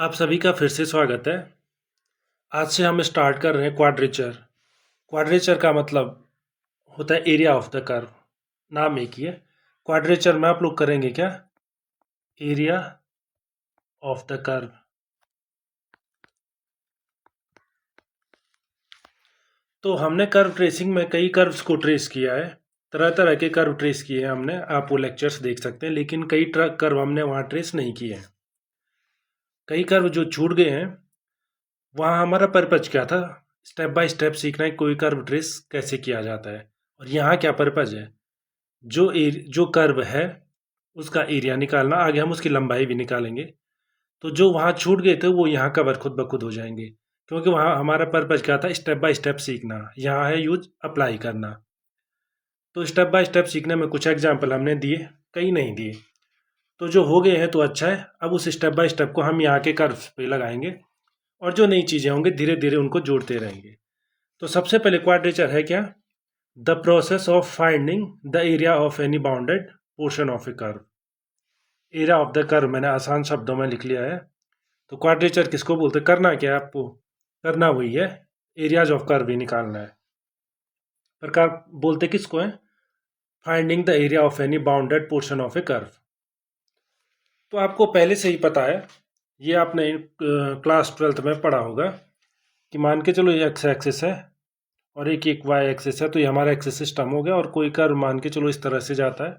आप सभी का फिर से स्वागत है। आज से हम स्टार्ट कर रहे हैं क्वाड्रेचर। क्वाड्रेचर का मतलब होता है एरिया ऑफ द कर्व। नाम एक ही है। क्वाड्रेचर में आप लोग करेंगे क्या? Area of the curve. तो हमने कर्व ट्रेसिंग में कई कर्व्स को ट्रेस किया है। तरह तरह के कर्व ट्रेस किए हैं हमने, आप वो लेक्चर्स देख सकते हैं, लेकिन कई कर्व हमने वहाँ ट्रेस नहीं किए हैं। कई कर्व जो छूट गए हैं वहाँ हमारा पर्पज क्या था? स्टेप बाय स्टेप सीखना है कोई कर्व ट्रेस कैसे किया जाता है। और यहाँ क्या पर्पज है? जो कर्व है उसका एरिया निकालना, आगे हम उसकी लंबाई भी निकालेंगे। तो जो वहाँ छूट गए थे वो यहाँ कवर खुद ब खुद हो जाएंगे, क्योंकि वहाँ हमारा पर्पज क्या था? स्टेप बाय स्टेप सीखना। यहाँ है यूज अप्लाई करना। तो स्टेप बाय स्टेप सीखने में कुछ एग्जाम्पल हमने दिए, कई नहीं दिए। तो जो हो गए हैं तो अच्छा है। अब उस स्टेप बाय स्टेप को हम यहाँ के कर्व पे लगाएंगे और जो नई चीज़ें होंगी धीरे धीरे उनको जोड़ते रहेंगे। तो सबसे पहले क्वाड्रेचर है क्या? The process of finding the area of any bounded portion of A curve. Area of the curve मैंने आसान शब्दों में लिख लिया है। तो क्वाड्रेचर किसको बोलते हैं? करना क्या है आपको? करना वही है, एरियाज ऑफ कर्व ही निकालना है। प्रकार बोलते किसको है? Finding the area of any bounded portion of A curve. तो आपको पहले से ही पता है, ये आपने क्लास 12th में पढ़ा होगा कि मान के चलो ये एक्स एक्सिस है और एक वाई एक्सिस है। तो ये हमारा एक्सिस सिस्टम हो गया और कोई कर्व मान के चलो इस तरह से जाता है।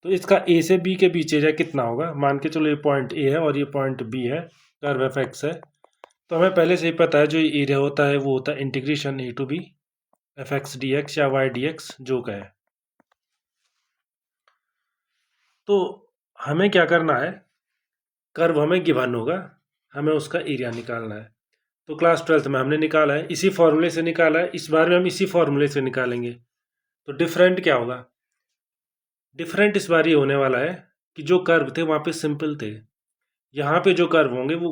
तो इसका ए से बी के बीच एरिया कितना होगा? मान के चलो ये पॉइंट ए है और ये पॉइंट बी है, कर्व एफ एक्स है। तो हमें पहले से ही पता है जो ये एरिया होता है वो होता है integration a to b f x d x या वाई डी एक्स जो का है। तो हमें क्या करना है? कर्व हमें गिवन होगा, हमें उसका एरिया निकालना है। तो क्लास 12th में हमने निकाला है, इसी फॉर्मूले से निकाला है, इस बार में हम इसी फॉर्मूले से निकालेंगे। तो डिफरेंट क्या होगा? डिफरेंट इस बार ये होने वाला है कि जो कर्व थे वहाँ पे सिंपल थे, यहाँ पे जो कर्व होंगे वो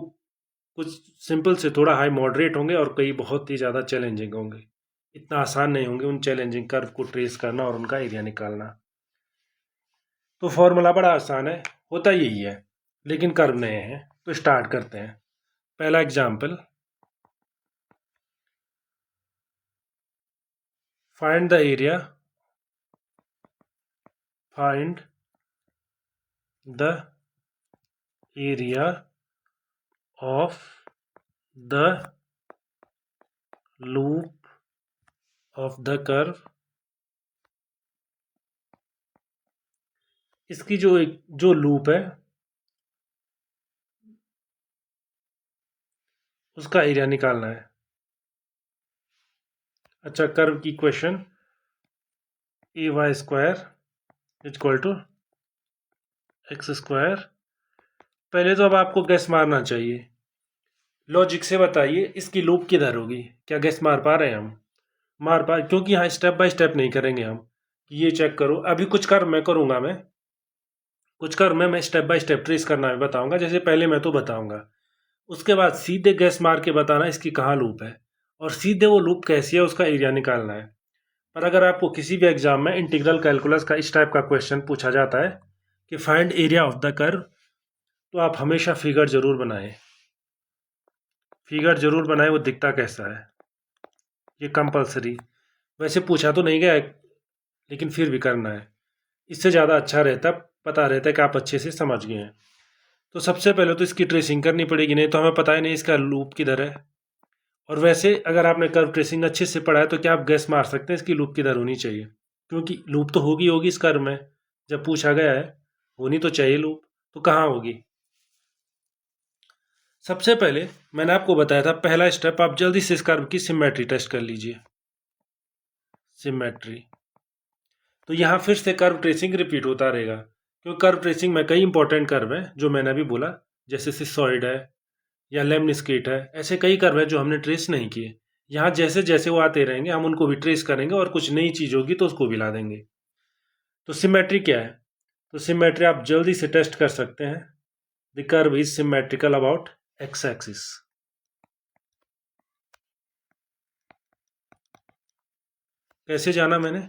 कुछ सिंपल से थोड़ा हाई मॉडरेट होंगे और कई बहुत ही ज़्यादा चैलेंजिंग होंगे। इतना आसान नहीं होंगे उन चैलेंजिंग कर्व को ट्रेस करना और उनका एरिया निकालना। तो फॉर्मूला बड़ा आसान है, होता यही है, लेकिन कर्व नए हैं। तो स्टार्ट करते हैं। पहला example, find the area, find the area of the loop of the curve. इसकी जो लूप है उसका एरिया निकालना है। अच्छा, कर्व की equation a y square equal to x square. पहले तो अब आपको गैस मारना चाहिए, लॉजिक से बताइए इसकी लूप किधर होगी। क्या गैस मार पा रहे हैं हम? मार पा, क्योंकि यहाँ स्टेप बाय स्टेप नहीं करेंगे हम कि ये चेक करो। अभी कुछ कर्व मैं करूँगा, कुछ कर्व मैं स्टेप बाय स्टेप ट्रेस करना मैं बताऊँगा। जैसे पहले मैं तो बताऊँगा, उसके बाद सीधे गैस मार के बताना इसकी कहाँ लूप है और सीधे वो लूप कैसी है उसका एरिया निकालना है। पर अगर आपको किसी भी एग्जाम में इंटीग्रल कैलकुलस का इस टाइप का क्वेश्चन पूछा जाता है कि find area of the curve, तो आप हमेशा फिगर जरूर बनाएं। फिगर जरूर बनाएं, वो दिखता कैसा है, ये कंपलसरी। वैसे पूछा तो नहीं गया है, लेकिन फिर भी करना है, इससे ज़्यादा अच्छा रहता, पता रहता है कि आप अच्छे से समझ गए हैं। तो सबसे पहले तो इसकी ट्रेसिंग करनी पड़ेगी, नहीं तो हमें पता ही नहीं इसका लूप किधर है। और वैसे अगर आपने कर्व ट्रेसिंग अच्छे से पढ़ा है तो क्या आप गैस मार सकते हैं इसकी लूप किधर होनी चाहिए? क्योंकि लूप तो होगी होगी इस कर्व में, जब पूछा गया है होनी तो चाहिए लूप। तो कहाँ होगी? सबसे पहले मैंने आपको बताया था, पहला स्टेप आप जल्दी से इस कर्व की सिमेट्री टेस्ट कर लीजिए। सिमेट्री, तो यहाँ फिर से कर्व ट्रेसिंग रिपीट होता रहेगा, क्योंकि कर्व ट्रेसिंग में कई इंपॉर्टेंट कर्व हैं जो मैंने अभी बोला, जैसे सिसॉइड है या लेमनिस्केट है। ऐसे कई कर्व हैं जो हमने ट्रेस नहीं किए। यहाँ जैसे जैसे वो आते रहेंगे हम उनको भी ट्रेस करेंगे और कुछ नई चीज़ होगी तो उसको भी ला देंगे। तो सिमेट्री क्या है? तो सिमेट्री आप जल्दी से टेस्ट कर सकते हैं। The curve is symmetrical about x axis. कैसे जाना मैंने?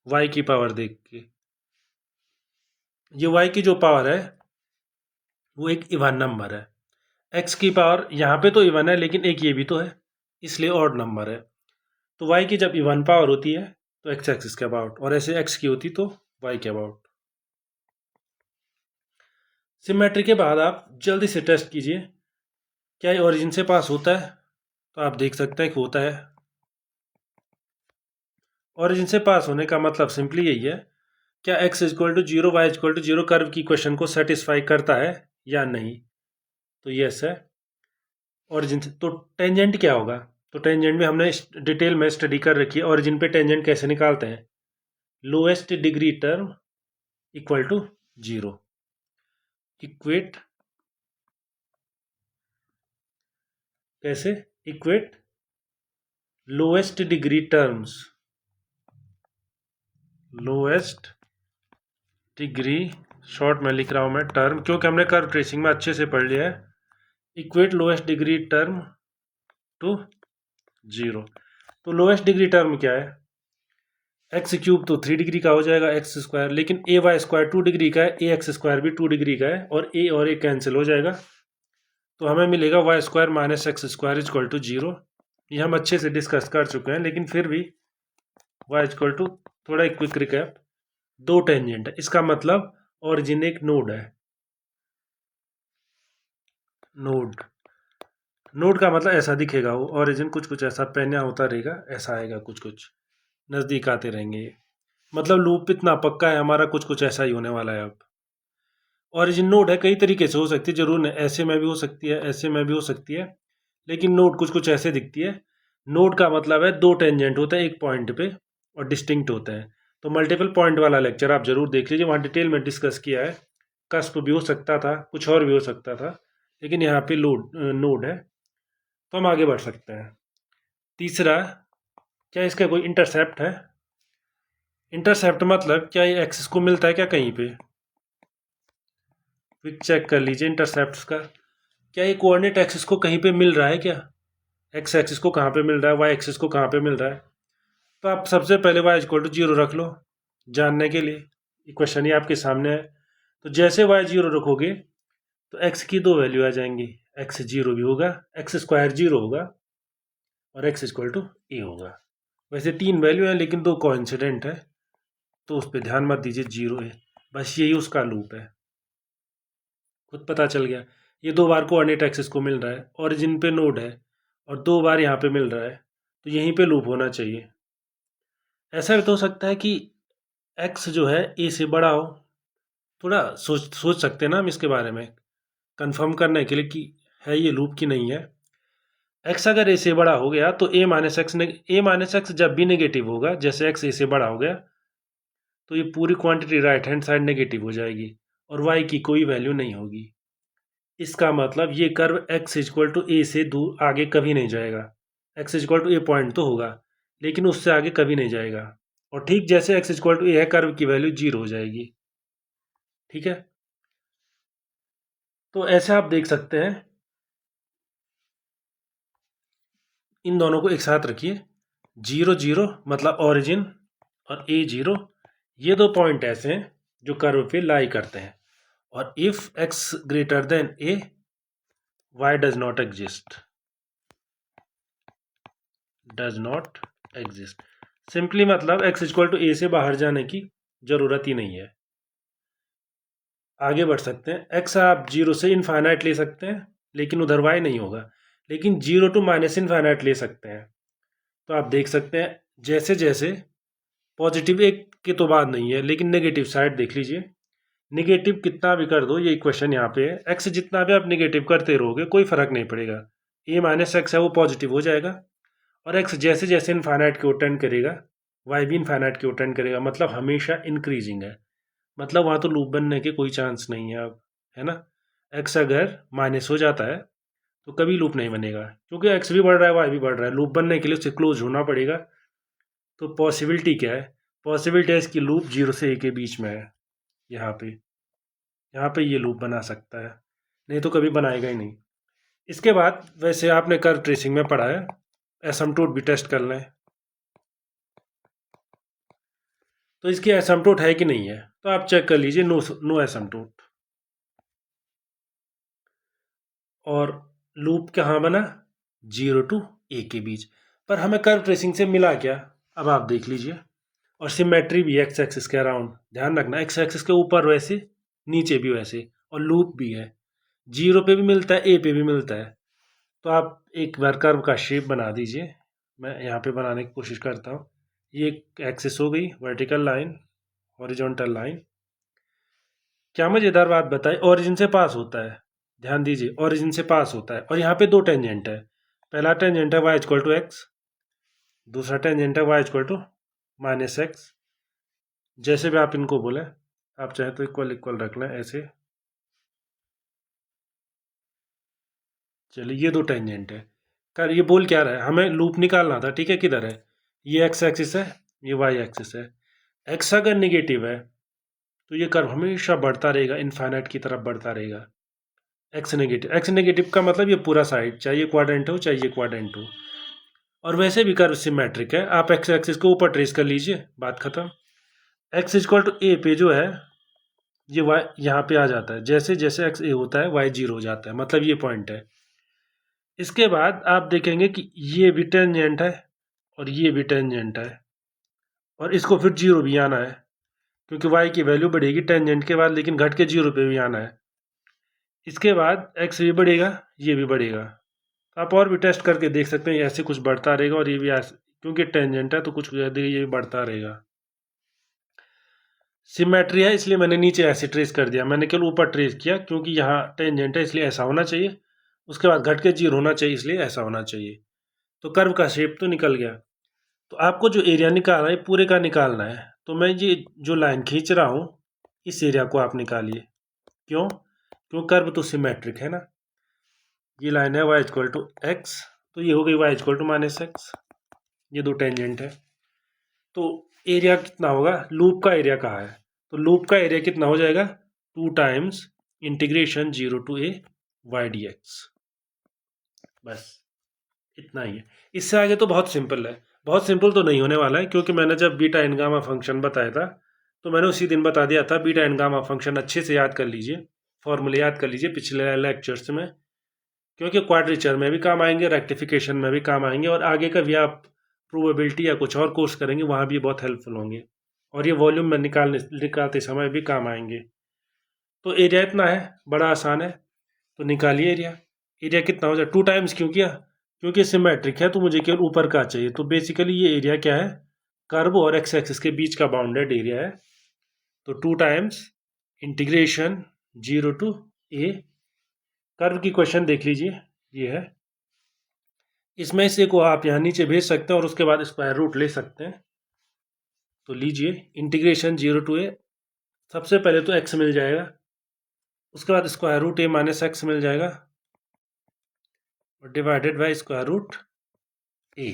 y की पावर देख के। ये y की जो पावर है वो एक इवन नंबर है। एक्स की पावर यहाँ पे तो इवन है, लेकिन एक ये भी तो है, इसलिए ऑड नंबर है। तो वाई की जब इवन पावर होती है तो एक्स एक्सिस के अबाउट, और ऐसे एक्स की होती तो वाई के अबाउट। सिमेट्री के बाद आप जल्दी से टेस्ट कीजिए क्या ये ओरिजिन से पास होता है, तो आप देख सकते हैं कि होता है। ओरिजिन से पास होने का मतलब सिंपली यही है, क्या x equal to zero, y equal to zero curve की क्वेश्चन को सेटिस्फाई करता है या नहीं, तो यस है ओरिजिन से। तो टेंजेंट क्या होगा, तो टेंजेंट में हमने डिटेल में स्टडी कर रखी है, ओरिजिन पे टेंजेंट कैसे निकालते हैं। Lowest degree term equal to zero, equate कैसे, equate lowest degree terms, lowest degree, short में लिख रहा हूं मैं टर्म क्योंकि हमने कर्व ट्रेसिंग में अच्छे से पढ़ लिया है, equate lowest degree term to zero. तो लोएस्ट डिग्री टर्म क्या है, एक्स क्यूब तो 3 डिग्री का हो जाएगा एक्स स्क्वायर, लेकिन ए वाई स्क्वायर 2 डिग्री का है, ए एक्स स्क्वायर भी 2 डिग्री का है, और ए कैंसिल हो जाएगा, तो हमें मिलेगा y square minus x square equal to zero. ये हम अच्छे से डिस्कस कर चुके हैं, लेकिन फिर भी वाई इक्वल टू, थोड़ा एक क्विक रिकैप, दो टेंजेंट है, इसका मतलब ओरिजिन एक नोड है। नोड, नोड का मतलब ऐसा दिखेगा, वो ओरिजिन कुछ कुछ ऐसा पैना होता रहेगा, ऐसा आएगा, कुछ कुछ नज़दीक आते रहेंगे, मतलब लूप इतना पक्का है हमारा, कुछ कुछ ऐसा ही होने वाला है अब। ओरिजिन नोड है, कई तरीके से हो सकती है, जरूर नहीं, ऐसे में भी हो सकती है, ऐसे में भी हो सकती है, लेकिन नोड कुछ कुछ ऐसे दिखती है। नोड का मतलब है दो टेंजेंट होते हैं एक पॉइंट पे और डिस्टिंक्ट होते हैं। तो मल्टीपल पॉइंट वाला लेक्चर आप जरूर देख लीजिए, वहाँ डिटेल में डिस्कस किया है। कस्प भी हो सकता था, कुछ और भी हो सकता था, लेकिन यहाँ पे नोड है, तो हम आगे बढ़ सकते हैं। तीसरा, क्या इसका कोई इंटरसेप्ट है। इंटरसेप्ट मतलब क्या ये एक्सिस को मिलता है क्या कहीं पे, क्विक चेक कर लीजिए इंटरसेप्ट का, क्या ये कोऑर्डिनेट एक्सिस को कहीं पे मिल रहा है क्या, एक्स एक्सिस को कहाँ पे मिल रहा है, वाई एक्सिस को कहाँ पे मिल रहा है। तो आप सबसे पहले वाई इक्वल टू जीरो रख लो जानने के लिए, इक्वेशन ही आपके सामने है। तो जैसे वाई जीरो रखोगे तो एक्स की दो वैल्यू आ जाएंगी, एक्स जीरो भी होगा, एक्स स्क्वायर जीरो होगा, और एक्स इक्वल टू ए होगा। वैसे तीन वैल्यू है लेकिन दो कोइंसिडेंट है, तो उस पर ध्यान मत दीजिए, जीरो है, बस यही उसका लूप है, खुद पता चल गया। ये दो बार कोऑर्डिनेट एक्सिस को मिल रहा है, ओरिजिन पे नोड है, और दो बार यहाँ पे मिल रहा है, तो यहीं पे लूप होना चाहिए। ऐसा भी तो हो सकता है कि एक्स जो है ए से बड़ा हो, थोड़ा सोच सोच सकते हैं ना हम इसके बारे में, कंफर्म करने के लिए कि है ये लूप की नहीं है। एक्स अगर ए से बड़ा हो गया तो ए माइनस एक्स जब भी नेगेटिव होगा, जैसे एक्स ए से बड़ा हो गया तो ये पूरी quantity right hand side negative हो जाएगी, और वाई की कोई वैल्यू नहीं होगी। इसका मतलब ये curve x equal to a से दूर आगे कभी नहीं जाएगा, x equal to a point तो होगा, लेकिन उससे आगे कभी नहीं जाएगा, और ठीक जैसे एक्स इक्वल टू ए है कर्व की वैल्यू जीरो हो जाएगी। ठीक है, तो ऐसे आप देख सकते हैं, इन दोनों को एक साथ रखिए, जीरो जीरो मतलब ओरिजिन, और ए जीरो, ये दो पॉइंट ऐसे हैं जो कर्व पे लाई करते हैं, और if x greater than A, why does not exist, does not exist, simply मतलब एक्स इक्वल टू ए से बाहर जाने की जरूरत ही नहीं है। आगे बढ़ सकते हैं, एक्स आप जीरो से इनफाइनाइट ले सकते हैं, लेकिन उधर वाई नहीं होगा, लेकिन जीरो टू माइनस इनफाइनाइट ले सकते हैं। तो आप देख सकते हैं जैसे जैसे पॉजिटिव एक की तो बात नहीं है, लेकिन नेगेटिव साइड देख लीजिए, निगेटिव कितना भी कर दो, ये इक्वेशन यहाँ पे है, एक्स जितना भी आप निगेटिव करते रहोगे कोई फर्क नहीं पड़ेगा, ए माइनस एक्स है वो पॉजिटिव हो जाएगा, और एक्स जैसे जैसे इनफाइनाइट की ओर टेंड करेगा, वाई भी इनफाइनाइट की ओर टेंड करेगा, मतलब हमेशा इंक्रीजिंग है, मतलब वहाँ तो लूप बनने के कोई चांस नहीं है अब, है ना। एक्स अगर माइनस हो जाता है तो कभी लूप नहीं बनेगा, क्योंकि एक्स भी बढ़ रहा है वाई भी बढ़ रहा है, लूप बनने के लिए उससे क्लोज होना पड़ेगा। तो पॉसिबिलिटी क्या है, पॉसिबिलिटी है इसकी लूप जीरो से ए के बीच में है, यहाँ पे, यहाँ पे ये लूप बना सकता है, नहीं तो कभी बनाएगा ही नहीं। इसके बाद वैसे आपने कर्व ट्रेसिंग में पढ़ा है, एसिम्पटोट भी टेस्ट कर लें, तो इसकी एसिम्पटोट है कि नहीं है, तो आप चेक कर लीजिए, नो नो एसिम्पटोट। और लूप कहाँ बना, 0 to a के बीच। पर हमें कर्व ट्रेसिंग से मिला क्या, अब आप देख लीजिए। और सिमेट्री भी एक्स एक्सिस के अराउंड, ध्यान रखना एक्स एक्सिस के ऊपर वैसे, नीचे भी वैसे, और लूप भी है, 0 पे भी मिलता है, ए पे भी मिलता है। तो आप एक बार कर्व का शेप बना दीजिए, मैं यहाँ पे बनाने की कोशिश करता हूँ। ये एक एक्सिस हो गई, वर्टिकल लाइन, हॉरिजॉन्टल लाइन। क्या मजेदार बात बताई, ओरिजिन से पास होता है, ध्यान दीजिए ओरिजिन से पास होता है। और यहाँ पे दो टेंजेंट है, पहला टेंजेंट है y इक्वल टू एक्स, दूसरा टेंजेंट है y equal to minus x. जैसे भी आप इनको बोले, आप चाहे तो इक्वल इक्वल रख लें ऐसे। चलिए ये दो टेंजेंट है। कर ये बोल क्या रहा है, हमें लूप निकालना था, ठीक है। किधर है, ये एक्स एक्सिस है, ये वाई एक्सिस है। एक्स अगर निगेटिव है तो ये कर्व हमेशा बढ़ता रहेगा, इनफाइनाइट की तरफ बढ़ता रहेगा। एक्स नेगेटिव का मतलब ये पूरा साइड, चाहे ये क्वाड्रेंट हो चाहे ये क्वाड्रेंट हो। और वैसे भी कर्व सिमेट्रिक है, आप एक्स एक्सिस को ऊपर ट्रेस कर लीजिए, बात खत्म। एक्स इक्वल टू ए पे जो है ये वाई यहाँ पे आ जाता है, जैसे जैसे एक्स ए होता है वाई 0 हो जाता है, मतलब ये पॉइंट है। इसके बाद आप देखेंगे कि ये भी टेंजेंट है और ये भी टेंजेंट है, और इसको फिर 0 भी आना है, क्योंकि y की वैल्यू बढ़ेगी टेंजेंट के बाद, लेकिन घट के 0 पे भी आना है। इसके बाद x भी बढ़ेगा, ये भी बढ़ेगा। तो आप और भी टेस्ट करके देख सकते हैं, ऐसे कुछ बढ़ता रहेगा और ये भी ऐसे, क्योंकि टेंजेंट है तो कुछ ये भी बढ़ता रहेगा। सिमेट्री है इसलिए मैंने नीचे ऐसे ट्रेस कर दिया, मैंने केवल ऊपर ट्रेस किया क्योंकि यहाँ टेंजेंट है इसलिए ऐसा होना चाहिए, उसके बाद घट के 0 होना चाहिए इसलिए ऐसा होना चाहिए। तो कर्व का शेप तो निकल गया। तो आपको जो एरिया निकालना है पूरे का निकालना है, तो मैं ये जो लाइन खींच रहा हूँ इस एरिया को आप निकालिए। क्यों, क्यों कर्व तो सिमेट्रिक है ना। ये लाइन है y इक्वल टू एक्स, तो ये हो गई y equal to minus x, ये दो टेंजेंट है। तो एरिया कितना होगा, लूप का एरिया कहाँ है, तो लूप का एरिया कितना हो जाएगा, 2 times integration 0 to a y dx। बस इतना ही है, इससे आगे तो बहुत सिंपल है। बहुत सिंपल तो नहीं होने वाला है, क्योंकि मैंने जब बीटा एन गामा फंक्शन बताया था तो मैंने उसी दिन बता दिया था। बीटा एन गामा फंक्शन अच्छे से याद कर लीजिए, फॉर्मूले याद कर लीजिए पिछले लेक्चर्स में, क्योंकि क्वाड्रेचर में भी काम आएंगे, रेक्टिफिकेशन में भी काम आएंगे, और आगे का भी आप प्रोबेबिलिटी या कुछ और कोर्स करेंगे वहाँ भी बहुत हेल्पफुल होंगे, और ये वॉल्यूम में निकालते समय भी काम आएंगे। तो एरिया इतना है, बड़ा आसान है, तो निकालिए एरिया। एरिया कितना हो जाए, 2 टाइम्स क्यों किया, क्योंकि सिमेट्रिक है तो मुझे केवल ऊपर का चाहिए। तो बेसिकली ये एरिया क्या है, कर्व और एक्स एक्सिस के बीच का बाउंडेड एरिया है। तो 2 times integration 0 to a, curve की क्वेश्चन देख लीजिए, ये है। इसमें से को आप यहाँ नीचे भेज सकते हैं और उसके बाद स्क्वायर रूट ले सकते हैं। तो लीजिए इंटीग्रेशन 0 to a, सबसे पहले तो x मिल जाएगा, उसके बाद square root a minus x मिल जाएगा, और divided by square root a।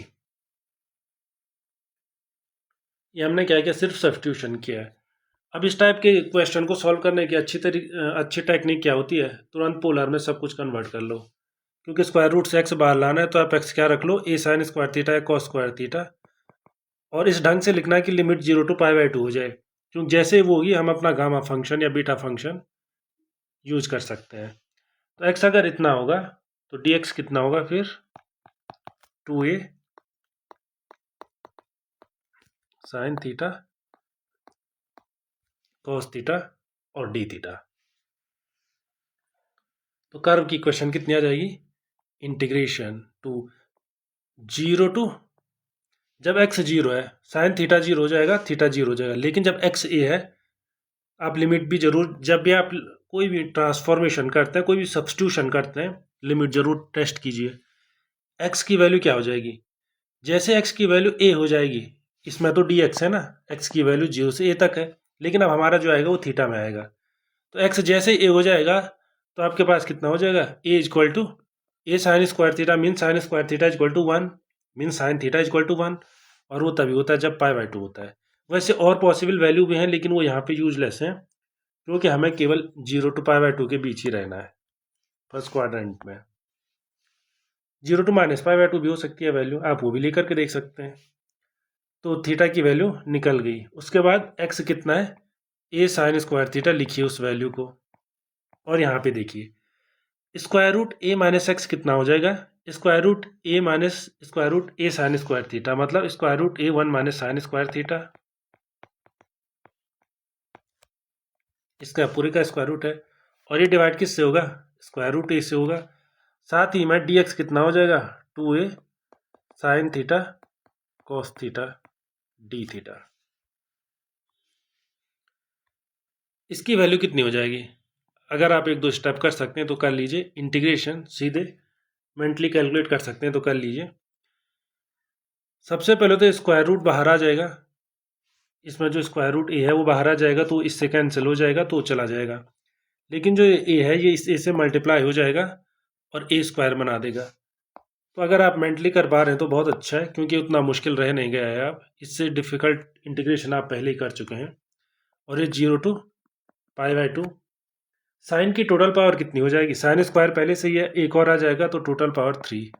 ये हमने क्या किया, सिर्फ सब्स्टिट्यूशन किया है। अब इस टाइप के क्वेश्चन को सॉल्व करने की अच्छी टेक्निक क्या होती है, तुरंत पोलर में सब कुछ कन्वर्ट कर लो, क्योंकि स्क्वायर रूट से एक्स बाहर लाना है तो आप एक्स क्या रख लो, ए साइन स्क्वायर थीटा या कॉस स्क्वायर थीटा, और इस ढंग से लिखना है कि लिमिट 0 to π/2 हो जाए, क्योंकि जैसे वो होगी हम अपना गामा फंक्शन या बीटा फंक्शन यूज कर सकते हैं। तो एक्स अगर इतना होगा तो डी एक्स कितना होगा फिर, 2a sine theta cos theta और डी थीटा। तो कर्व की क्वेश्चन कितनी आ जाएगी, इंटीग्रेशन टू 0 to, जब x 0 है साइन थीटा 0 हो जाएगा, थीटा 0 हो जाएगा, लेकिन जब x a है आप लिमिट भी जरूर, जब भी आप कोई भी ट्रांसफॉर्मेशन करते हैं, कोई भी सब्स्टिट्यूशन करते हैं, लिमिट जरूर टेस्ट कीजिए। x की वैल्यू क्या हो जाएगी, जैसे x की वैल्यू a हो जाएगी, इसमें तो dx है ना, x की वैल्यू 0 से a तक है, लेकिन अब हमारा जो आएगा वो थीटा में आएगा। तो x जैसे a हो जाएगा तो आपके पास कितना हो जाएगा, a equal to a sine square theta mean sine square theta equal to 1 mean sine theta equal to 1, और वो तभी होता है जब π/2 होता है। वैसे और पॉसिबल वैल्यू भी हैं, लेकिन वो यहाँ पे यूजलेस हैं, क्योंकि हमें केवल 0 to π/2 के बीच ही रहना है फर्स्ट क्वाड्रेंट में। 0 to -π/2 भी हो सकती है वैल्यू, आप वो भी लेकर के देख सकते हैं। तो थीटा की वैल्यू निकल गई। उसके बाद x कितना है, ए साइन स्क्वायर थीटा लिखिए उस वैल्यू को, और यहाँ पे देखिए स्क्वायर रूट ए माइनस एक्स कितना हो जाएगा? स्क्वायर रूट ए माइनस स्क्वायर रूट ए साइन स्क्वायर थीटा, मतलब स्क्वायर रूट ए 1 माइनस साइन स्क्वायर थीटा, इसका पूरे का स्क्वायर रूट है। और ये डिवाइड किससे होगा? स्क्वायर रूट ए से होगा। साथ ही में डी एक्स कितना हो जाएगा? 2a sine theta cos theta d theta. इसकी वैल्यू कितनी हो जाएगी? अगर आप एक दो स्टेप कर सकते हैं तो कर लीजिए, इंटीग्रेशन सीधे मेंटली कैलकुलेट कर सकते हैं तो कर लीजिए। सबसे पहले तो स्क्वायर रूट बाहर आ जाएगा, इसमें जो स्क्वायर रूट ए है वो बाहर आ जाएगा, तो इससे कैंसिल हो जाएगा तो चला जाएगा। लेकिन जो ए है ये इस ए से मल्टीप्लाई हो जाएगा और ए स्क्वायर बना देगा। तो अगर आप मेंटली कर पा रहे हैं तो बहुत अच्छा है, क्योंकि उतना मुश्किल रह नहीं गया है। आप इससे डिफ़िकल्ट इंटीग्रेशन आप पहले ही कर चुके हैं। और ये 0 टू π/2। साइन की टोटल पावर कितनी हो जाएगी? साइन स्क्वायर पहले से ही है, एक और आ जाएगा तो टोटल पावर 3।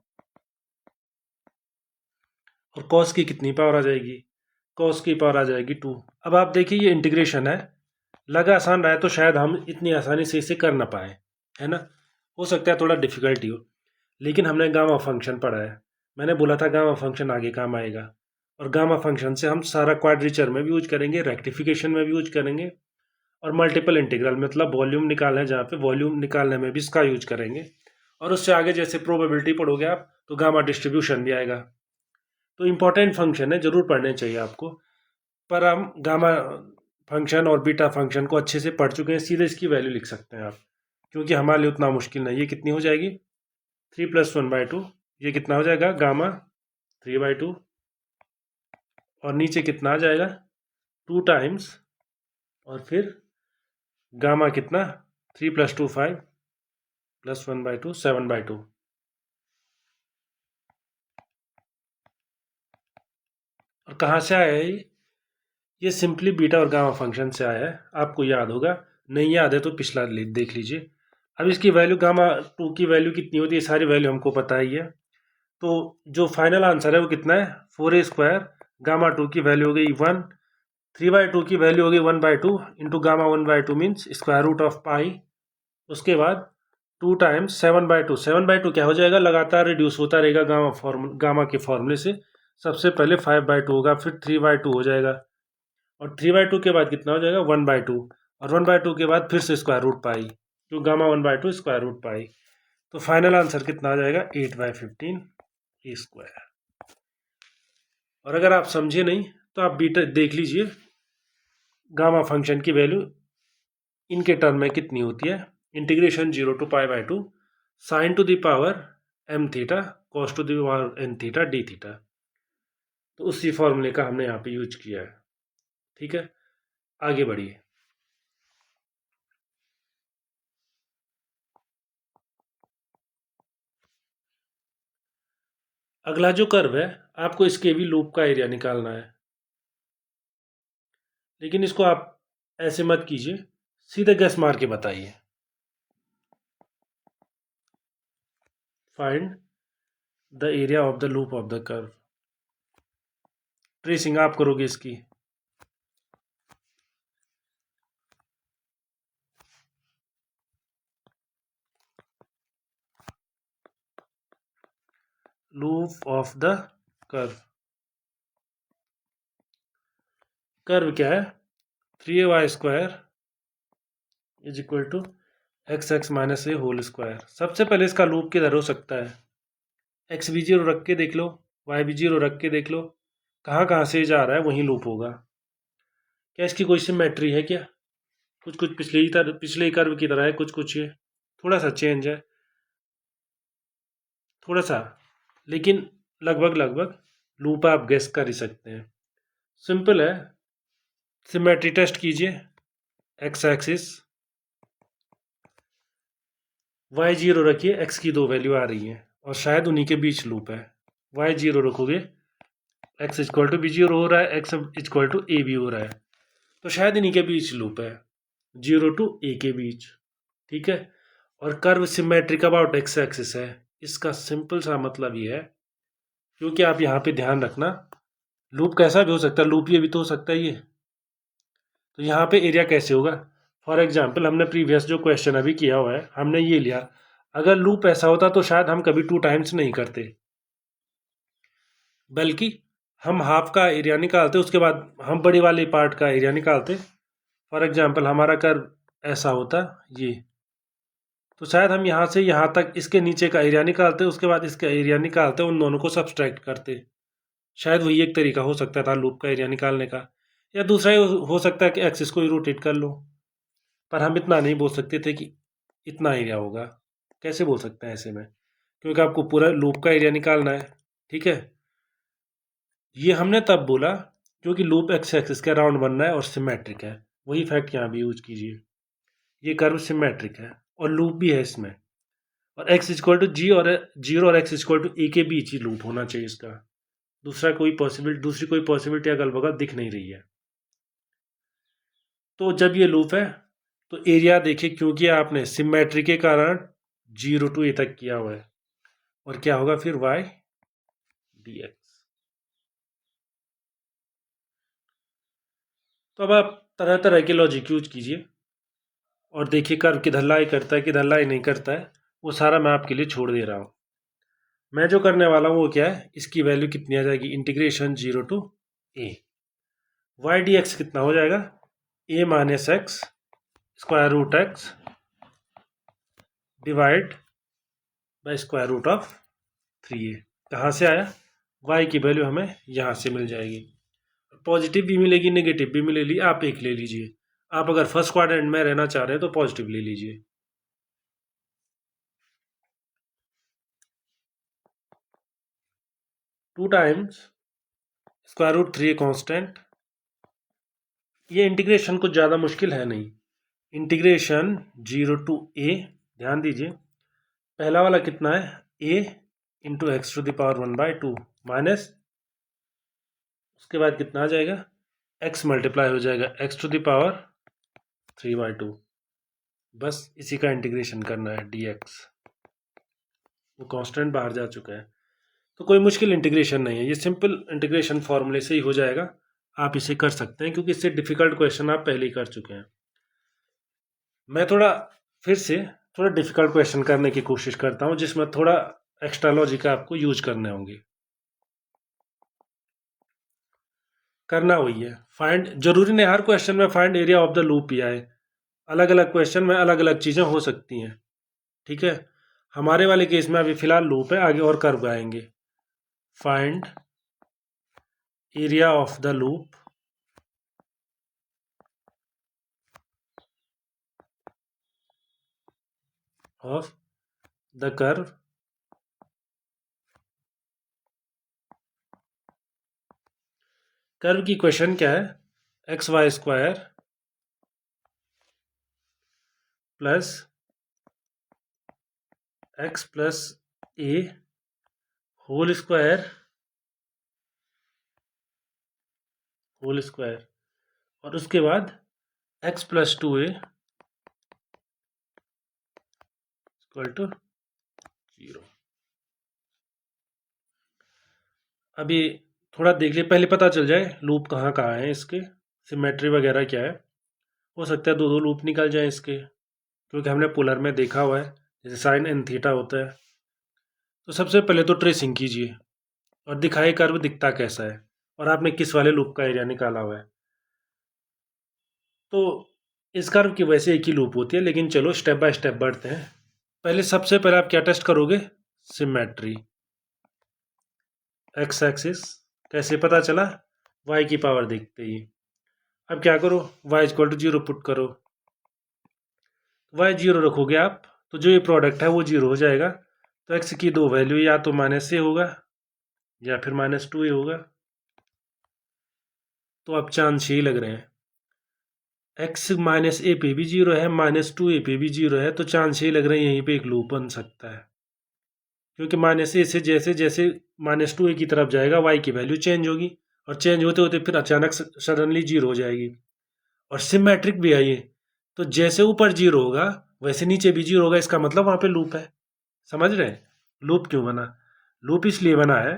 और कॉस की कितनी पावर आ जाएगी? कॉस की पावर आ जाएगी 2। अब आप देखिए ये इंटीग्रेशन है, लगा आसान रहा है तो शायद हम इतनी आसानी से इसे कर ना पाए, है ना। हो सकता है थोड़ा डिफिकल्टी हो, लेकिन हमने गामा फंक्शन पढ़ा है। मैंने बोला था गामा फंक्शन आगे काम आएगा। और गामा फंक्शन से हम सारा क्वाड्रेचर में भी यूज करेंगे, रेक्टिफिकेशन में भी यूज करेंगे, और मल्टीपल इंटीग्रल मतलब वॉल्यूम निकालना है जहाँ पे, वॉल्यूम निकालने में भी इसका यूज करेंगे। और उससे आगे जैसे प्रोबेबिलिटी पढ़ोगे आप तो गामा डिस्ट्रीब्यूशन भी आएगा। तो इम्पॉर्टेंट फंक्शन है, जरूर पढ़ने चाहिए आपको। पर हम गामा फंक्शन और बीटा फंक्शन को अच्छे से पढ़ चुके हैं, सीधे इसकी वैल्यू लिख सकते हैं आप, क्योंकि हमारे लिए उतना मुश्किल नहीं। ये कितनी हो जाएगी? 3 + 1/2। ये कितना हो जाएगा? गामा 3/2। और नीचे कितना आ जाएगा? 2 टाइम्स, और फिर गामा कितना? 3 + 2 5 + 1/2 7/2। और कहाँ से आया है ये सिंपली बीटा और गामा फंक्शन से आया है। आपको याद होगा, नहीं याद है तो पिछला देख लीजिए। अब इसकी वैल्यू गामा 2 की वैल्यू कितनी होती है? सारी वैल्यू हमको पता ही है। तो जो फाइनल आंसर है वो कितना है? 4a²। गामा 2 की वैल्यू हो गई 1। 3/2 की वैल्यू हो गई 1/2 into gamma 1/2 means square root of pi. उसके बाद 2 टाइम्स 7/2। 7/2 क्या हो जाएगा? लगातार रिड्यूस होता रहेगा गामा के फॉर्मूले से। सबसे पहले 5/2 होगा, फिर 3/2 हो जाएगा, और 3/2 के बाद कितना हो जाएगा? 1/2। और 1/2 के बाद फिर से स्क्वायर रूट पाई, जो गामा 1/2 स्क्वायर रूट पाई। तो फाइनल आंसर कितना आ जाएगा? 8/15 a²। और अगर आप समझे नहीं तो आप बीटा देख लीजिए, गामा फंक्शन की वैल्यू इनके टर्म में कितनी होती है। Integration 0 to π/2 sine to the power m theta cos to the power n theta d theta. तो उसी फॉर्मूले का हमने यहाँ पे यूज किया है। ठीक है, आगे बढ़िए। अगला जो कर्व है, आपको इसके भी लूप का एरिया निकालना है। लेकिन इसको आप ऐसे मत कीजिए, सीधे गैस मार के बताइए। Find the area of the loop of the curve. Tracing आप करोगे इसकी। Loop of the curve. Curve क्या है? 3ay² is equal to x - a whole square. सबसे पहले इसका लूप किधर हो सकता है? x भी 0 रख के देख लो, y भी 0 रख के देख लो, कहाँ कहाँ से जा रहा है वहीं लूप होगा। क्या इसकी कोई सिमेट्री है क्या? कुछ कुछ पिछले कर्व की तरह है, कुछ कुछ ये थोड़ा सा चेंज है, थोड़ा सा, लेकिन लगभग लगभग लूप आप गेस कर ही सकते हैं। सिंपल है, सिमेट्री टेस्ट कीजिए। x एक्सिस y 0 रखिए, x की 2 वैल्यू आ रही है और शायद उन्हीं के बीच लूप है। y 0 रखोगे, x इक्वल टू बी 0 हो रहा है, x इक्वल टू ए भी हो रहा है, तो शायद इन्हीं के बीच लूप है, 0 टू a के बीच। ठीक है, और curve symmetric about x axis है। इसका सिंपल सा मतलब ये है, क्योंकि आप यहाँ पे ध्यान रखना, लूप कैसा भी हो सकता है, लूप ये भी तो हो सकता है ये। तो यहाँ पे एरिया कैसे होगा? फॉर एग्जाम्पल हमने प्रीवियस जो क्वेश्चन अभी किया हुआ है, हमने ये लिया, अगर लूप ऐसा होता तो शायद हम कभी 2 टाइम्स नहीं करते, बल्कि हम हाफ का एरिया निकालते, उसके बाद हम बड़ी वाली पार्ट का एरिया निकालते। फॉर एग्जाम्पल हमारा कर्व ऐसा होता ये, तो शायद हम यहाँ से यहाँ तक इसके नीचे का एरिया निकालते, उसके बाद इसका एरिया निकालते, उन दोनों को सब्सट्रैक्ट करते। शायद वही एक तरीका हो सकता था लूप का एरिया निकालने का। या दूसरा ये हो सकता है कि एक्सिस को ही रोटेट कर लो, पर हम इतना नहीं बोल सकते थे कि इतना एरिया होगा। कैसे बोल सकते हैं ऐसे में, क्योंकि आपको पूरा लूप का एरिया निकालना है। ठीक है, ये हमने तब बोला क्योंकि लूप एक्स एक्सिस का राउंड बनना है और सिमेट्रिक है। वही फैक्ट यहाँ भी यूज कीजिए। ये कर्व सिमेट्रिक है और लूप भी है इसमें, और x इक्वल टू जी और 0 और x इक्वल टू ए के बीच ही लूप होना चाहिए इसका। दूसरी कोई पॉसिबिलिटी अगल बगल दिख नहीं रही है। तो जब ये लूप है तो एरिया देखिए, क्योंकि आपने सिमेट्री के कारण 0 टू ए तक किया हुआ है, और क्या होगा फिर y dx। तो अब आप तरह तरह के लॉजिक यूज कीजिए और देखिए कर्व किधर लाई करता है किधर लाई नहीं करता है, वो सारा मैं आपके लिए छोड़ दे रहा हूँ। मैं जो करने वाला हूँ वो क्या है, इसकी वैल्यू कितनी आ जाएगी, integration 0 to a, y d x कितना हो जाएगा, a minus x square root x divide by square root of 3a। कहाँ से आया, y की वैल्यू हमें यहाँ से मिल जाएगी। पॉजिटिव भी मिलेगी नेगेटिव भी मिलेगी, आप एक ले लीजिए। आप अगर फर्स्ट क्वाड्रेंट में रहना चाह रहे हैं तो पॉजिटिव ले लीजिए। Two times square root 3a constant. ये इंटीग्रेशन कुछ ज़्यादा मुश्किल है नहीं, इंटीग्रेशन 0 टू a, ध्यान दीजिए पहला वाला कितना है, a into x to the power 1/2 minus, उसके बाद कितना आ जाएगा, x मल्टीप्लाई हो जाएगा x टू द पावर 3/2। बस इसी का इंटीग्रेशन करना है dx। वो कांस्टेंट बाहर जा चुका है, तो कोई मुश्किल इंटीग्रेशन नहीं है, ये सिंपल इंटीग्रेशन फॉर्मूले से ही हो जाएगा। आप इसे कर सकते हैं क्योंकि इससे डिफिकल्ट क्वेश्चन आप पहले ही कर चुके हैं। मैं फिर से थोड़ा डिफिकल्ट क्वेश्चन करने की कोशिश करता हूँ जिसमें थोड़ा एक्स्ट्रा लॉजिक आपको यूज करने होंगे। करना वही है, फाइंड, जरूरी नहीं हर क्वेश्चन में find area of the loop ही आए, अलग अलग क्वेश्चन में अलग अलग चीज़ें हो सकती हैं। ठीक है, हमारे वाले केस में अभी फिलहाल लूप है, आगे और कर्व आएंगे। Find area of the loop of the curve curve की क्वेश्चन क्या है, x y square plus x plus a whole square और उसके बाद x plus 2a equal to 0। अभी थोड़ा देख लिए, पहले पता चल जाए लूप कहाँ कहाँ है, इसके सिमेट्री वगैरह क्या है। हो सकता है दो दो लूप निकल जाए इसके, क्योंकि हमने पोलर में देखा हुआ है जैसे साइन एन थीटा होता है। तो सबसे पहले तो ट्रेसिंग कीजिए और दिखाइए कर्व दिखता कैसा है और आपने किस वाले लूप का एरिया निकाला हुआ है। तो इस कर्व की वैसे एक ही लूप होती है, लेकिन चलो स्टेप बाय स्टेप बढ़ते हैं। पहले सबसे पहले आप क्या टेस्ट करोगे, सिमेट्री। एक्स एक्सिस कैसे पता चला, y की पावर देखते ही। अब क्या करो, y इक्वल टू 0 पुट करो, y 0 रखोगे आप तो जो ये प्रोडक्ट है वो 0 हो जाएगा। तो x की दो वैल्यू या तो -a होगा या फिर -2a होगा। तो अब चांस यही लग रहे हैं, x -a पे भी 0 है, -2a पे भी 0 है, तो चांस यही लग रहा है यहीं पे एक लूप बन सकता है। क्योंकि -a से जैसे जैसे -2a की तरफ जाएगा y की वैल्यू चेंज होगी, और चेंज होते होते फिर अचानक सडनली 0 हो जाएगी। और सिमेट्रिक भी है ये, तो जैसे ऊपर 0 होगा वैसे नीचे भी 0 होगा, इसका मतलब वहाँ पे लूप है। समझ रहे हैं लूप क्यों बना, लूप इसलिए बना है,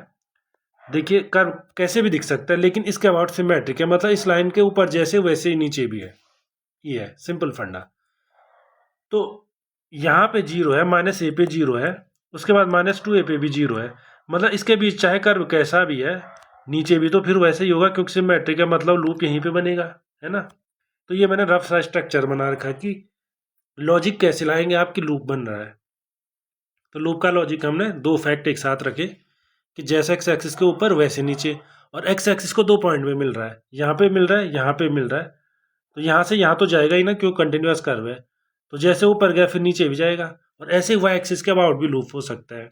देखिए कर्व कैसे भी दिख सकता है लेकिन इसके अबाउट सिमेट्रिक है, मतलब इस लाइन के ऊपर जैसे वैसे ही नीचे भी है, ये है सिंपल फंडा। तो यहाँ पे जीरो है, माइनस ए पे जीरो है, उसके बाद माइनस टू ए पे भी जीरो है, मतलब इसके बीच चाहे कर्व कैसा भी है, नीचे भी तो फिर वैसे ही होगा, क्योंकि सिमेट्रिक है मतलब लूप यहीं पे बनेगा, है ना। तो ये मैंने रफ सा स्ट्रक्चर बना रखा है कि लॉजिक कैसे लाएंगे आपकी लूप बन रहा है। तो लूप का लॉजिक हमने दो फैक्ट एक साथ रखे कि जैसे एक्स एक्सिस के ऊपर वैसे नीचे, और एक्स एक्सिस को दो पॉइंट में मिल रहा है, यहाँ पे मिल रहा है, यहाँ पे मिल रहा है, तो यहाँ से यहाँ तो जाएगा ही ना, क्यों कंटिन्यूअस कर्व है, तो जैसे ऊपर गया फिर नीचे भी जाएगा। और ऐसे ही वाई एक्सिस के अबाउट भी लूप हो सकता है,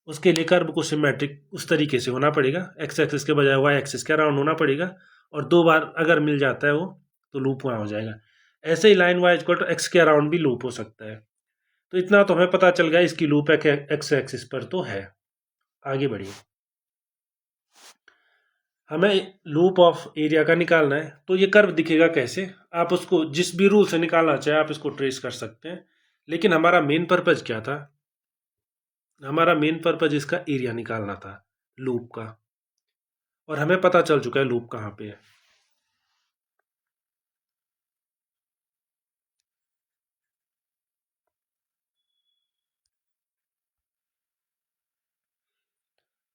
उसके लिए कर्व को सिमेट्रिक उस तरीके से होना पड़ेगा, एक्स एक्सिस के बजाय वाई एक्सिस के अराउंड होना पड़ेगा, और दो बार अगर मिल जाता है वो तो लूप वहाँ हो जाएगा। ऐसे ही line y equal to x के अराउंड भी लूप हो सकता है। तो इतना तो हमें पता चल गया इसकी लूप एक्स एक्सिस पर तो है। आगे बढ़िए, हमें लूप ऑफ एरिया का निकालना है, तो ये कर्व दिखेगा कैसे, आप उसको जिस भी रूल से निकालना चाहे आप इसको ट्रेस कर सकते हैं, लेकिन हमारा मेन पर्पज क्या था, हमारा मेन पर्पज इसका एरिया निकालना था लूप का, और हमें पता चल चुका है लूप कहाँ पे है।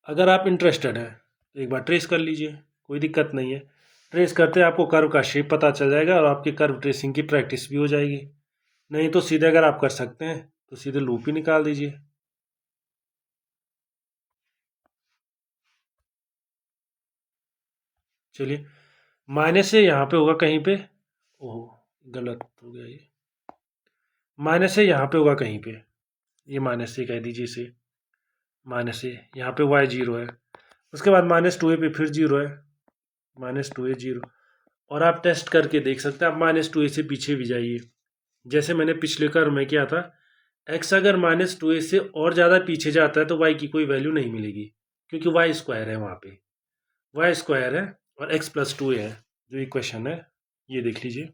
अगर आप इंटरेस्टेड हैं तो एक बार ट्रेस कर लीजिए, कोई दिक्कत नहीं है। ट्रेस करते आपको कर्व का शेप पता चल जाएगा और आपकी कर्व ट्रेसिंग की प्रैक्टिस भी हो जाएगी। नहीं तो सीधे अगर आप कर सकते हैं तो सीधे लूप ही निकाल दीजिए। चलिए, माइनस से यहाँ पे होगा कहीं पे, ओह गलत हो गया ये, माइनस से यहाँ पे होगा कहीं पे, ये माइनस से कह दीजिए इसे, माइनस से यहाँ पे वाई जीरो है, उसके बाद माइनस टू ए पे फिर जीरो है, माइनस टू ए जीरो। और आप टेस्ट करके देख सकते हैं, आप माइनस टू ए से पीछे भी जाइए, जैसे मैंने पिछले कर्व में किया था, एक्स अगर माइनस टू ए से और ज़्यादा पीछे जाता है तो वाई की कोई वैल्यू नहीं मिलेगी, क्योंकि वाई स्क्वायर है वहाँ पे, वाई स्क्वायर है और एक्स प्लस टू ए है जो इक्वेशन है, ये देख लीजिए।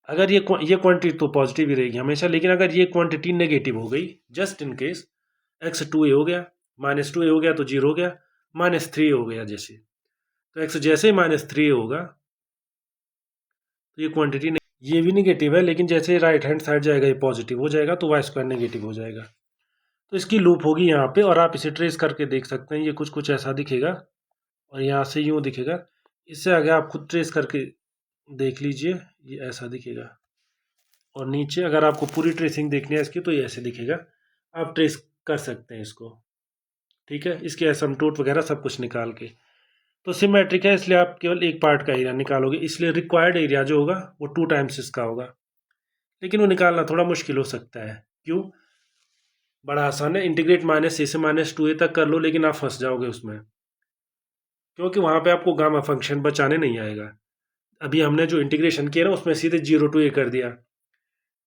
अगर ये क्वांटिटी तो पॉजिटिव ही रहेगी हमेशा, लेकिन अगर ये क्वांटिटी नेगेटिव हो गई, just in case x to a हो गया, माइनस टू ए हो गया तो जीरो हो गया, माइनस थ्री हो गया जैसे, तो एक्स जैसे ही माइनस थ्री होगा तो ये क्वांटिटी, ये भी निगेटिव है, लेकिन जैसे राइट हैंड साइड जाएगा ये पॉजिटिव हो जाएगा, तो वाई स्क्वायर नेगेटिव हो जाएगा। तो इसकी लूप होगी यहाँ पे, और आप इसे ट्रेस करके देख सकते हैं, ये कुछ कुछ ऐसा दिखेगा और यहाँ से यूँ दिखेगा। इससे आगे आप खुद ट्रेस करके देख लीजिए, ये ऐसा दिखेगा, और नीचे अगर आपको पूरी ट्रेसिंग देखनी है इसकी तो ये ऐसे दिखेगा, आप ट्रेस कर सकते हैं इसको। ठीक है, इसके एसिम्पटोट वगैरह सब कुछ निकाल के। तो सिमेट्रिक है इसलिए आप केवल एक पार्ट का एरिया निकालोगे, इसलिए रिक्वायर्ड एरिया जो होगा वो 2 टाइम्स इसका होगा, लेकिन वो निकालना थोड़ा मुश्किल हो सकता है। क्यों? बड़ा आसान है, इंटीग्रेट माइनस ए से माइनस टू ए तक कर लो, लेकिन आप फंस जाओगे उसमें, क्योंकि वहाँ पे आपको गामा फंक्शन बचाने नहीं आएगा। अभी हमने जो इंटीग्रेशन किया ना उसमें सीधे जीरो टू ए कर दिया,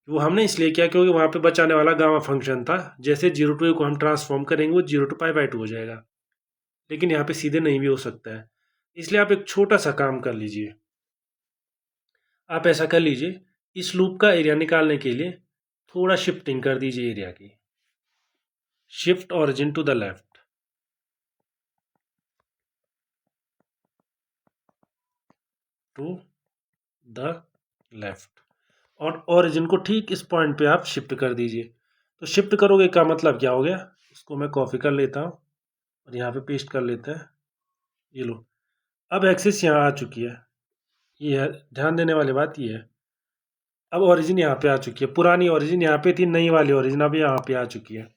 वो हमने इसलिए किया क्योंकि वहाँ पे बचाने वाला गामा फंक्शन था, जैसे जीरो टू ए को हम ट्रांसफॉर्म करेंगे वो zero to pi by two हो जाएगा, लेकिन यहाँ पे सीधे नहीं भी हो सकता है। इसलिए आप एक छोटा सा काम कर लीजिए, आप ऐसा कर लीजिए, इस लूप का एरिया निकालने के लिए थोड़ा शिफ्टिंग कर दीजिए एरिया की, shift origin to the left, to the left, और ओरिजिन को ठीक इस पॉइंट पे आप शिफ्ट कर दीजिए। तो शिफ्ट करोगे का मतलब क्या हो गया, इसको मैं कॉपी कर लेता हूँ और यहाँ पे पेस्ट कर लेते हैं, ये लो, अब एक्सिस यहाँ आ चुकी है, ये है ध्यान देने वाली बात ये है। अब ओरिजिन यहाँ पे आ चुकी है, पुरानी ओरिजिन यहाँ पे थी, नई वाली ओरिजिन अब यहाँ पे आ चुकी है।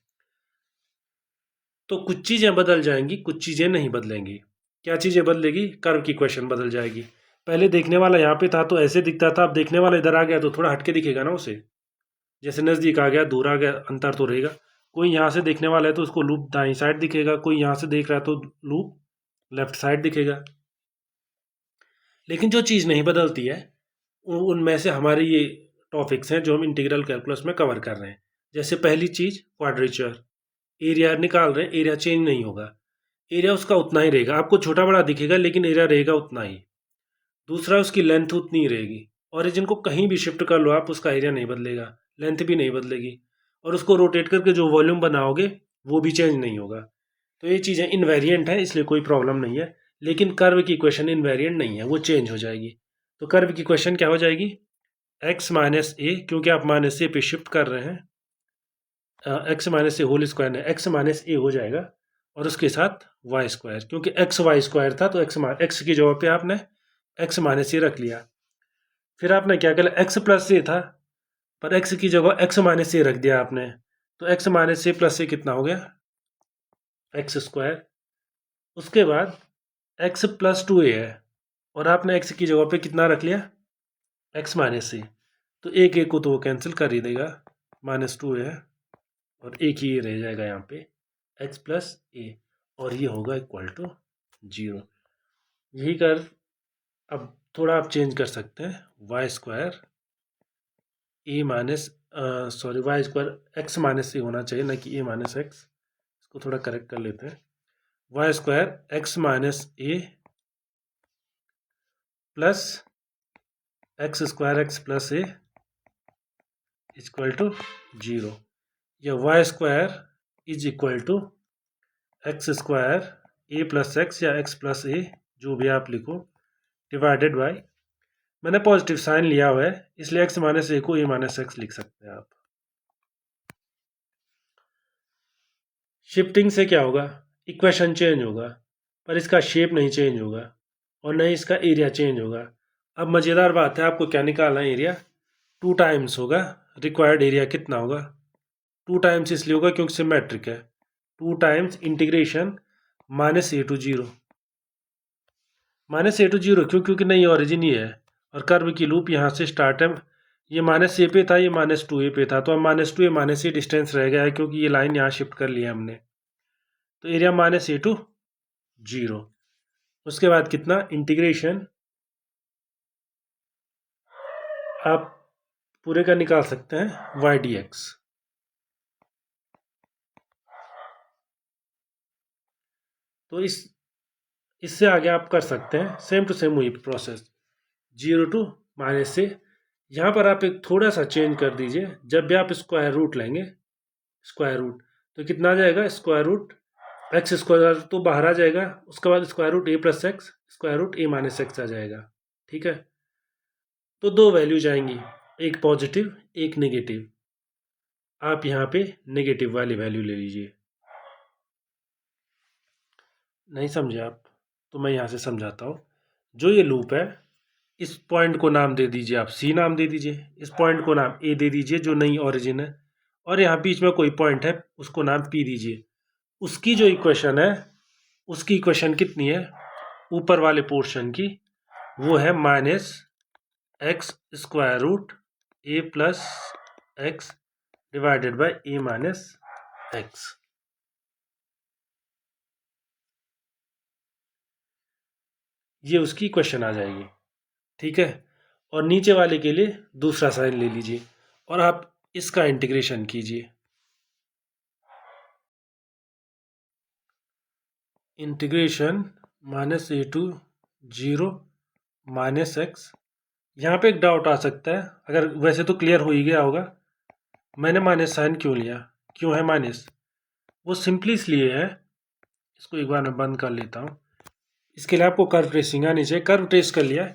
तो कुछ चीज़ें बदल जाएंगी, कुछ चीज़ें नहीं बदलेंगी। क्या चीज़ें बदलेगी? कर्व की इक्वेशन बदल जाएगी। पहले देखने वाला यहाँ पे था तो ऐसे दिखता था, अब देखने वाला इधर आ गया तो थोड़ा हटके दिखेगा ना उसे, जैसे नज़दीक आ गया दूर आ गया अंतर तो रहेगा। कोई यहाँ से देखने वाला है तो उसको लूप दाईं साइड दिखेगा, कोई यहाँ से देख रहा है तो लूप लेफ्ट साइड दिखेगा। लेकिन जो चीज़ नहीं बदलती है उनमें से हमारे ये टॉपिक्स हैं जो हम इंटीग्रल कैलकुलस में कवर कर रहे हैं। जैसे पहली चीज़ क्वाड्रेचर, एरिया निकाल रहे हैं, एरिया चेंज नहीं होगा, एरिया उसका उतना ही रहेगा, आपको छोटा बड़ा दिखेगा लेकिन एरिया रहेगा उतना ही। दूसरा, उसकी लेंथ उतनी ही रहेगी, ओरिजिन को कहीं भी शिफ्ट कर लो आप उसका एरिया नहीं बदलेगा, लेंथ भी नहीं बदलेगी, और उसको रोटेट करके जो वॉल्यूम बनाओगे वो भी चेंज नहीं होगा। तो ये चीज़ें इनवेरिएंट है इसलिए कोई प्रॉब्लम नहीं है, लेकिन कर्व की इक्वेशन इनवेरिएंट नहीं है, वो चेंज हो जाएगी। तो कर्व की इक्वेशन क्या हो जाएगी? एक्स माइनस ए, क्योंकि आप माइनस ए पे शिफ्ट कर रहे हैं, एक्स माइनस ए होल स्क्वायर है, एक्स माइनस ए हो जाएगा और उसके साथ वाई स्क्वायर, क्योंकि एक्स वाई स्क्वायर था तो एक्स की जगह पे आपने एक्स माइनस ए रख लिया। फिर आपने क्या किया, एक्स प्लस ए था पर एक्स की जगह एक्स माइनस ए रख दिया आपने, तो एक्स माइनस ए प्लस ए कितना हो गया, एक्स स्क्वायर। उसके बाद एक्स प्लस टू ए है और आपने एक्स की जगह पे कितना रख लिया, एक्स माइनस ए, तो एक एक को तो वो कैंसिल कर ही देगा, माइनस टू है और एक ही रह जाएगा यहाँ पे, एक्स प्लस ए, और ये होगा इक्वल टू 0। यही कर, अब थोड़ा आप चेंज कर सकते हैं, y square a minus, sorry y square x minus a होना चाहिए ना कि ए माइनस एक्स, इसको थोड़ा करेक्ट कर लेते हैं, y square x minus a plus x square x plus a equal to 0, या y square is equal to x square a plus x या एक्स प्लस ए, जो भी आप लिखो, डिवाइडेड बाई, मैंने पॉजिटिव साइन लिया हुआ है इसलिए एक्स माइनस ए को ए माइनस एक्स लिख सकते हैं आप। शिफ्टिंग से क्या होगा, इक्वेशन चेंज होगा पर इसका शेप नहीं चेंज होगा और नहीं इसका एरिया चेंज होगा। अब मज़ेदार बात है, आपको क्या निकालना है, एरिया 2 टाइम्स होगा, रिक्वायर्ड एरिया कितना होगा, 2 टाइम्स इसलिए होगा क्योंकि सिमेट्रिक है, 2 times integration minus a to 0, minus a to 0 क्यों, क्योंकि नई ऑरिजिन ही है और कर्व की लूप यहाँ से स्टार्ट है, ये माइनस ए पे था, ये माइनस टू ए पे था, तो अब माइनस टू ए माइनस ए डिस्टेंस रह गया है क्योंकि ये लाइन यहाँ शिफ्ट कर लिया हमने, तो एरिया माइनस ए टू 0। उसके बाद कितना, इंटीग्रेशन आप पूरे का निकाल सकते हैं वाई डी एक्स, तो इससे आगे आप कर सकते हैं सेम टू सेम वही प्रोसेस, 0 टू माइनस से। यहाँ पर आप एक थोड़ा सा चेंज कर दीजिए, जब भी आप स्क्वायर रूट लेंगे, स्क्वायर रूट तो कितना आ जाएगा, स्क्वायर रूट एक्स स्क्वायर तो बाहर आ जाएगा, उसके बाद square root a plus x, square root A minus x आ जाएगा, ठीक है। तो दो वैल्यू जाएंगी, एक पॉजिटिव एक नेगेटिव, आप यहाँ पे नेगेटिव वाली वैल्यू ले लीजिए। नहीं समझे आप, तो मैं यहाँ से समझाता हूँ, जो ये लूप है इस पॉइंट को नाम दे दीजिए, आप सी नाम दे दीजिए, इस पॉइंट को नाम ए दे दीजिए जो नई ओरिजिन है, और यहाँ बीच में कोई पॉइंट है उसको नाम पी दीजिए। उसकी जो इक्वेशन है, उसकी इक्वेशन कितनी है ऊपर वाले पोर्शन की, वो है minus x square root a plus x divided by a minus x. ये उसकी इक्वेशन आ जाएगी, ठीक है। और नीचे वाले के लिए दूसरा साइन ले लीजिए और आप इसका इंटीग्रेशन कीजिए, integration minus a to 0 minus x. यहाँ पे एक डाउट आ सकता है, अगर वैसे तो क्लियर हो ही गया होगा, मैंने माइनस साइन क्यों लिया, क्यों है माइनस, वो सिंपली इसलिए है, इसको एक बार मैं बंद कर लेता हूँ, इसके लिए आपको कर्व ट्रेसिंग आनी चाहिए, कर्व ट्रेस कर लिया,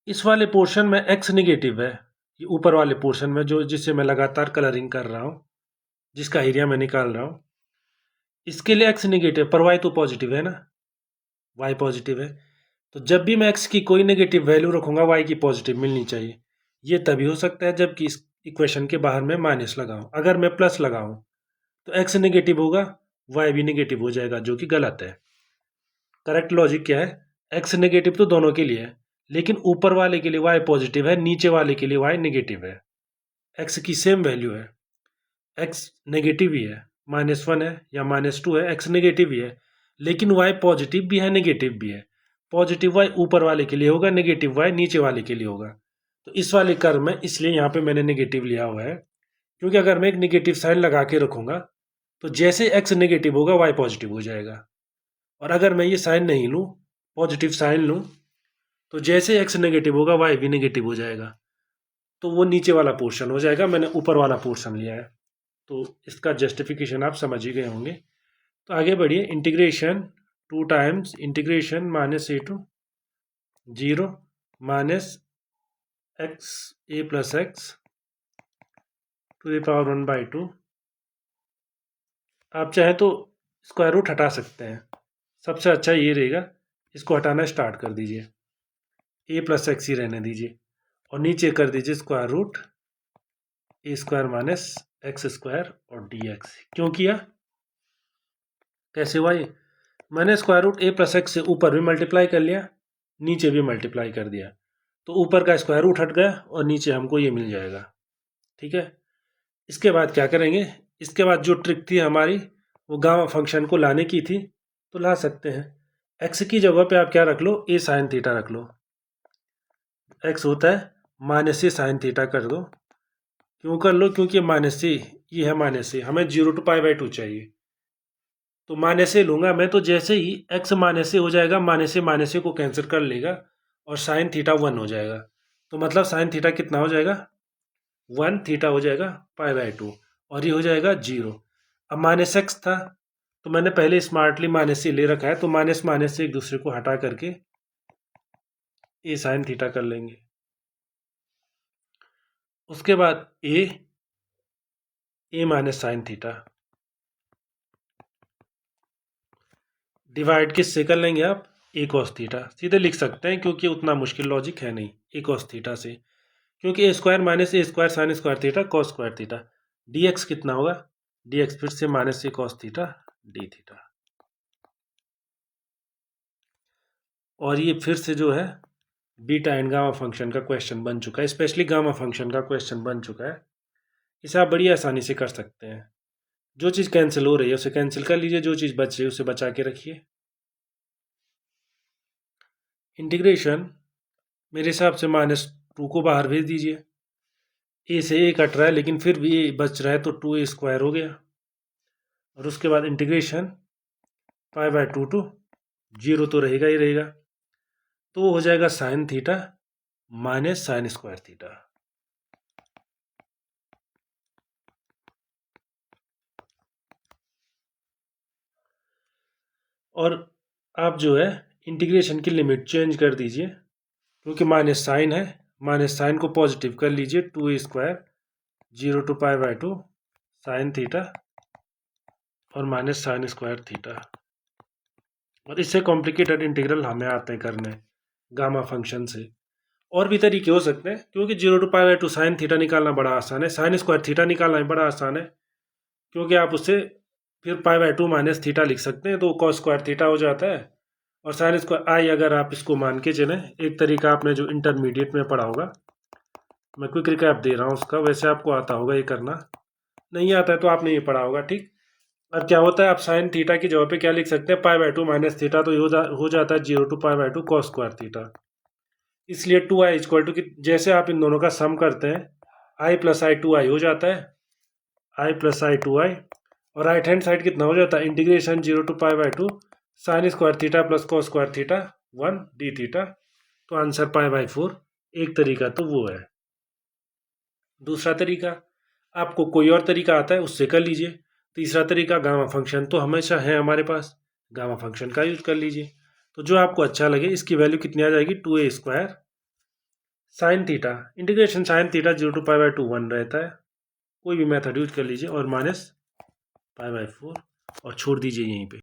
इस वाले पोर्शन में एक्स निगेटिव है, ये ऊपर वाले पोर्शन में जो जिससे मैं लगातार कलरिंग कर रहा हूँ, जिसका एरिया मैं निकाल रहा हूँ, इसके लिए एक्स निगेटिव पर वाई तो पॉजिटिव है ना, वाई पॉजिटिव है, तो जब भी मैं एक्स की कोई नेगेटिव वैल्यू रखूंगा वाई की पॉजिटिव मिलनी चाहिए। ये तभी हो सकता है जबकि इस इक्वेशन के बाहर में माइनस लगाऊं, अगर मैं प्लस लगाऊं तो एक्स नेगेटिव होगा, वाई भी नेगेटिव हो जाएगा, जो कि गलत है। करेक्ट लॉजिक क्या है, एक्स नेगेटिव तो दोनों के लिए है, लेकिन ऊपर वाले के लिए वाई पॉजिटिव है, नीचे वाले के लिए वाई नेगेटिव है, एक्स की सेम वैल्यू है, एक्स नेगेटिव ही है, -1 है या -2 है, एक्स नेगेटिव ही है, लेकिन वाई पॉजिटिव भी है नेगेटिव भी है, पॉजिटिव वाई ऊपर वाले के लिए होगा, नेगेटिव वाई नीचे वाले के लिए होगा। तो इस वाले कर्व में इसलिए यहाँ पे मैंने नेगेटिव लिया हुआ है, क्योंकि अगर मैं एक नेगेटिव साइन लगा के रखूँगा तो जैसे एक्स नेगेटिव होगा वाई पॉजिटिव हो जाएगा, और अगर मैं ये साइन नहीं लूँ, पॉजिटिव साइन लूँ, तो जैसे एक्स नेगेटिव होगा वाई भी नेगेटिव हो जाएगा, तो वो नीचे वाला पोर्शन हो जाएगा, मैंने ऊपर वाला पोर्शन लिया है। तो इसका जस्टिफिकेशन आप समझ ही गए होंगे। तो आगे बढ़िए, integration 2 times integration minus a to 0 minus x a plus x to the power 1/2 आप चाहें तो स्क्वायर रूट हटा सकते हैं। सबसे अच्छा ये रहेगा, इसको हटाना स्टार्ट कर दीजिए, ए प्लस एक्स ही रहने दीजिए और नीचे कर दीजिए स्क्वायर रूट ए स्क्वायर माइनस एक्स स्क्वायर और डी एक्स। क्यों किया, कैसे हुआ ये? मैंने square root a plus x से ऊपर भी मल्टीप्लाई कर लिया, नीचे भी मल्टीप्लाई कर दिया, तो ऊपर का स्क्वायर रूट हट गया और नीचे हमको ये मिल जाएगा। ठीक है, इसके बाद क्या करेंगे, इसके बाद जो ट्रिक थी हमारी वो गामा फंक्शन को लाने की थी, तो ला सकते हैं। एक्स की जगह पे आप क्या रख लो, ए साइन थीटा रख लो। एक्स होता है माइनस ए साइन थीटा कर दो। क्यों कर लो, क्योंकि माइनस ए, ये है माइनस ए, हमें 0 to π/2 चाहिए, तो माइनस ए लूंगा मैं। तो जैसे ही एक्स माइनस ए हो जाएगा, माइनस ए को कैंसिल कर लेगा और साइन थीटा 1 हो जाएगा। तो मतलब साइन थीटा कितना हो जाएगा, 1 थीटा हो जाएगा π/2 और ये हो जाएगा 0। अब माइनस एक्स था तो मैंने पहले स्मार्टली माइनस ए ले रखा है, तो माइनस माइनस से एक दूसरे को हटा करके ए साइन थीटा कर लेंगे। उसके बाद ए माइनस साइन थीटा डिवाइड किससे कर लेंगे आप, ए कॉस थीटा। सीधे लिख सकते हैं क्योंकि उतना मुश्किल लॉजिक है नहीं, ए कॉस थीटा से, क्योंकि a square minus a square sine square theta cos square theta. D x कितना होगा, डी एक्स फिर से minus a cos theta d theta. और ये फिर से जो है बीटा एंड गामा फंक्शन का क्वेश्चन बन चुका है, स्पेशली गामा फंक्शन का क्वेश्चन बन चुका है। इसे आप बड़ी आसानी से कर सकते हैं। जो चीज़ कैंसिल हो रही है उसे कैंसिल कर लीजिए, जो चीज़ बच रही है उसे बचा के रखिए। इंटीग्रेशन मेरे हिसाब से -2 को बाहर भेज दीजिए। ए से ए कट रहा है लेकिन फिर भी ए बच रहा है, तो 2a स्क्वायर हो गया। और उसके बाद इंटीग्रेशन π/2 to 0 तो रहेगा ही रहेगा, तो वो हो जाएगा sine theta minus sine square theta. और आप जो है इंटीग्रेशन की लिमिट चेंज कर दीजिए, क्योंकि माइनस साइन है, माइनस साइन को पॉजिटिव कर लीजिए, 2a square 0 to π/2 sine theta और माइनस साइन स्क्वायर थीटा। और इससे कॉम्प्लिकेटेड इंटीग्रल हमें आते हैं करने गामा फंक्शन से। और भी तरीके हो सकते हैं, क्योंकि 0 to π/2 साइन थीटा निकालना बड़ा आसान है, साइन स्क्वायर थीटा निकालना भी बड़ा आसान है, क्योंकि आप उससे फिर π/2 माइनस थीटा लिख सकते हैं, तो कॉस स्क्वायर थीटा हो जाता है। और साइन स्क्वायर आई अगर आप इसको मान के चलें, एक तरीका आपने जो इंटरमीडिएट में पढ़ा होगा, मैं क्विक रिकैप दे रहा हूँ उसका, वैसे आपको आता होगा ये करना, नहीं आता है तो आपने ये पढ़ा होगा। ठीक, अब क्या होता है, आप साइन थीटा की जगह पे क्या लिख सकते हैं, π/2 माइनस थीटा, तो हो जाता है 0 to π/2 कॉस स्क्वायर थीटा। इसलिए 2i इक्वल टू, जैसे आप इन दोनों का सम करते हैं, i प्लस आई 2i हो जाता है, i प्लस आई 2i, और राइट हैंड साइड कितना हो जाता है, integration 0 to π/2 sine square theta plus cos square theta 1 d theta. तो आंसर π/4। एक तरीका तो वो है। दूसरा तरीका, आपको कोई और तरीका आता है उससे कर लीजिए। तीसरा तरीका, गामा फंक्शन तो हमेशा है हमारे पास, गामा फंक्शन का यूज कर लीजिए। तो जो आपको अच्छा लगे, इसकी वैल्यू कितनी आ जाएगी, 2a square sine theta, integration sine theta 0 to π/2 1 रहता है, कोई भी मेथड यूज कर लीजिए, और माइनस π/4 और छोड़ दीजिए यहीं पे।